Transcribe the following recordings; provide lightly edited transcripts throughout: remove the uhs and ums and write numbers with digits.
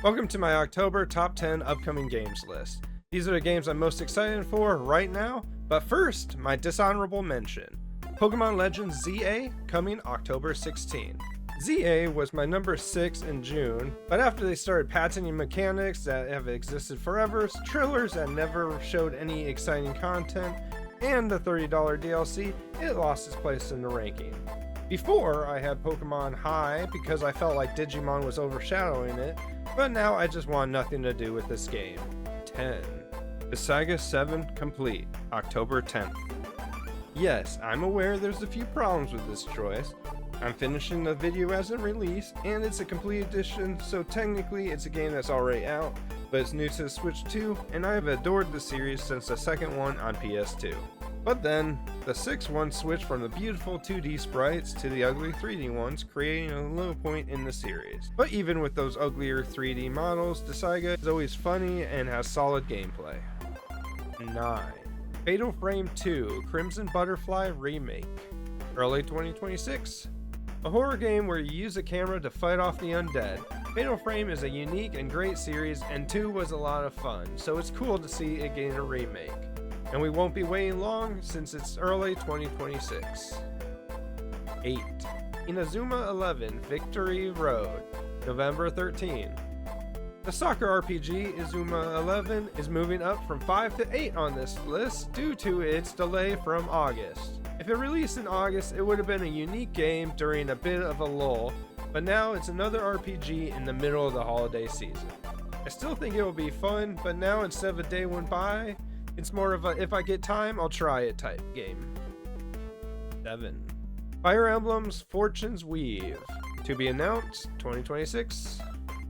Welcome to my October top 10 upcoming games list. These are the games I'm most excited for right now, but first, my dishonorable mention. Pokemon Legends ZA coming October 16. ZA was my number 6 in June, but after they started patenting mechanics that have existed forever, trailers that never showed any exciting content, and the $30 DLC, it lost its place in the ranking. Before, I had Pokemon high because I felt like Digimon was overshadowing it, but now I just want nothing to do with this game. 10. Saga 7 Complete, October 10th. Yes, I'm aware there's a few problems with this choice. I'm finishing the video as a release, and it's a complete edition, so technically it's a game that's already out, but it's new to the Switch 2, and I have adored the series since the second one on PS2. But then, the 6-1 switched from the beautiful 2D sprites to the ugly 3D ones, creating a low point in the series. But even with those uglier 3D models, Saga is always funny and has solid gameplay. 9. Fatal Frame 2 Crimson Butterfly Remake, early 2026. A horror game where you use a camera to fight off the undead. Fatal Frame is a unique and great series, and 2 was a lot of fun, so it's cool to see it getting a remake. And we won't be waiting long since it's early 2026. 8. Inazuma 11 Victory Road, November 13. The soccer RPG Inazuma 11 is moving up from 5 to 8 on this list due to its delay from August. If it released in August, it would have been a unique game during a bit of a lull, but now it's another RPG in the middle of the holiday season. I still think it will be fun, but now instead of a day went by, it's more of a if I get time, I'll try it type game. 7. Fire Emblem's Fortune's Weave, to be announced 2026.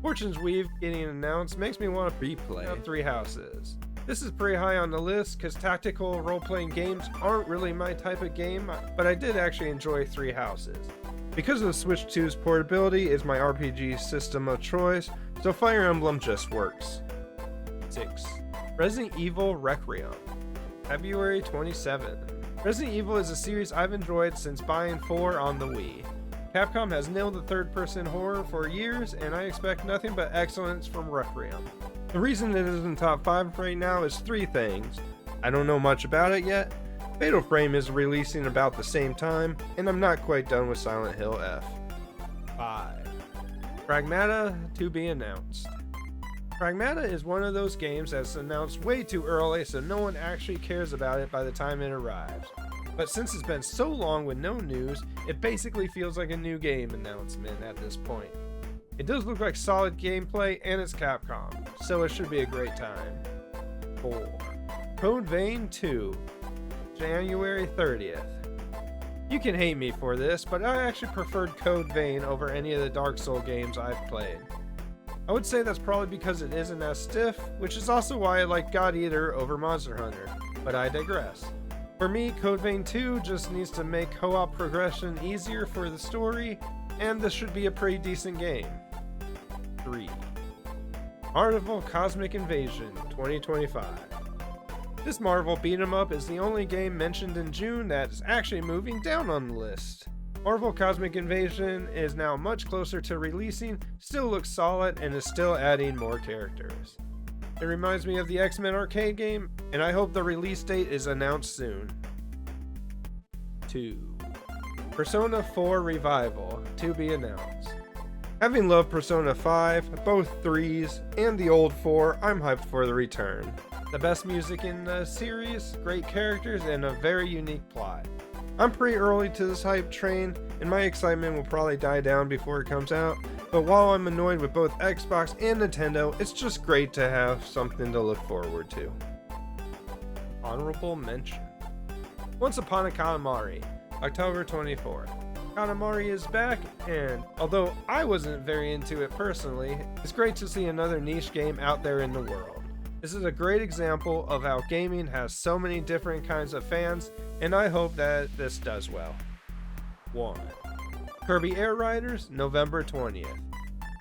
Fortune's Weave getting announced makes me want to replay Three Houses. This is pretty high on the list because tactical role-playing games aren't really my type of game, but I did actually enjoy Three Houses. Because of the Switch 2's portability is my RPG system of choice, so Fire Emblem just works. 6. Resident Evil Requiem, February 27. Resident Evil is a series I've enjoyed since buying 4 on the Wii. Capcom has nailed the third-person horror for years, and I expect nothing but excellence from Requiem. The reason it is in top 5 right now is 3 things. I don't know much about it yet, Fatal Frame is releasing about the same time, and I'm not quite done with Silent Hill F. 5. Pragmata to be announced. Pragmata is one of those games that's announced way too early so no one actually cares about it by the time it arrives. But since it's been so long with no news, it basically feels like a new game announcement at this point. It does look like solid gameplay and it's Capcom, so it should be a great time. 4. Code Vein 2, January 30th. You can hate me for this, but I actually preferred Code Vein over any of the Dark Souls games I've played. I would say that's probably because it isn't as stiff, which is also why I like God Eater over Monster Hunter, but I digress. For me, Code Vein 2 just needs to make co-op progression easier for the story, and this should be a pretty decent game. 3. Marvel Cosmic Invasion 2025. This Marvel beat-em-up is the only game mentioned in June that is actually moving down on the list. Marvel Cosmic Invasion is now much closer to releasing, still looks solid, and is still adding more characters. It reminds me of the X-Men arcade game, and I hope the release date is announced soon. 2. Persona 4 Revival, to be announced. Having loved Persona 5, both 3s, and the old 4, I'm hyped for the return. The best music in the series, great characters, and a very unique plot. I'm pretty early to this hype train, and my excitement will probably die down before it comes out, but while I'm annoyed with both Xbox and Nintendo, it's just great to have something to look forward to. Honorable mention. Once Upon a Katamari, October 24th. Katamari is back, and although I wasn't very into it personally, it's great to see another niche game out there in the world. This is a great example of how gaming has so many different kinds of fans, and I hope that this does well. 1. Kirby Air Riders, November 20th.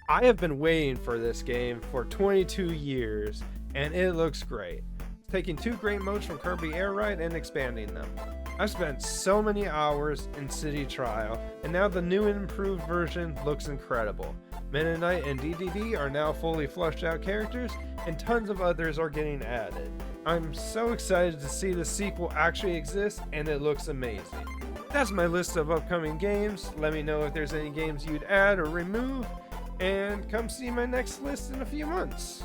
I have been waiting for this game for 22 years, and it looks great. Taking 2 great modes from Kirby Air Ride and expanding them. I've spent so many hours in City Trial, and now the new and improved version looks incredible. Mennonite and DDD are now fully fleshed out characters, and tons of others are getting added. I'm so excited to see the sequel actually exist, and it looks amazing. That's my list of upcoming games. Let me know if there's any games you'd add or remove, and come see my next list in a few months.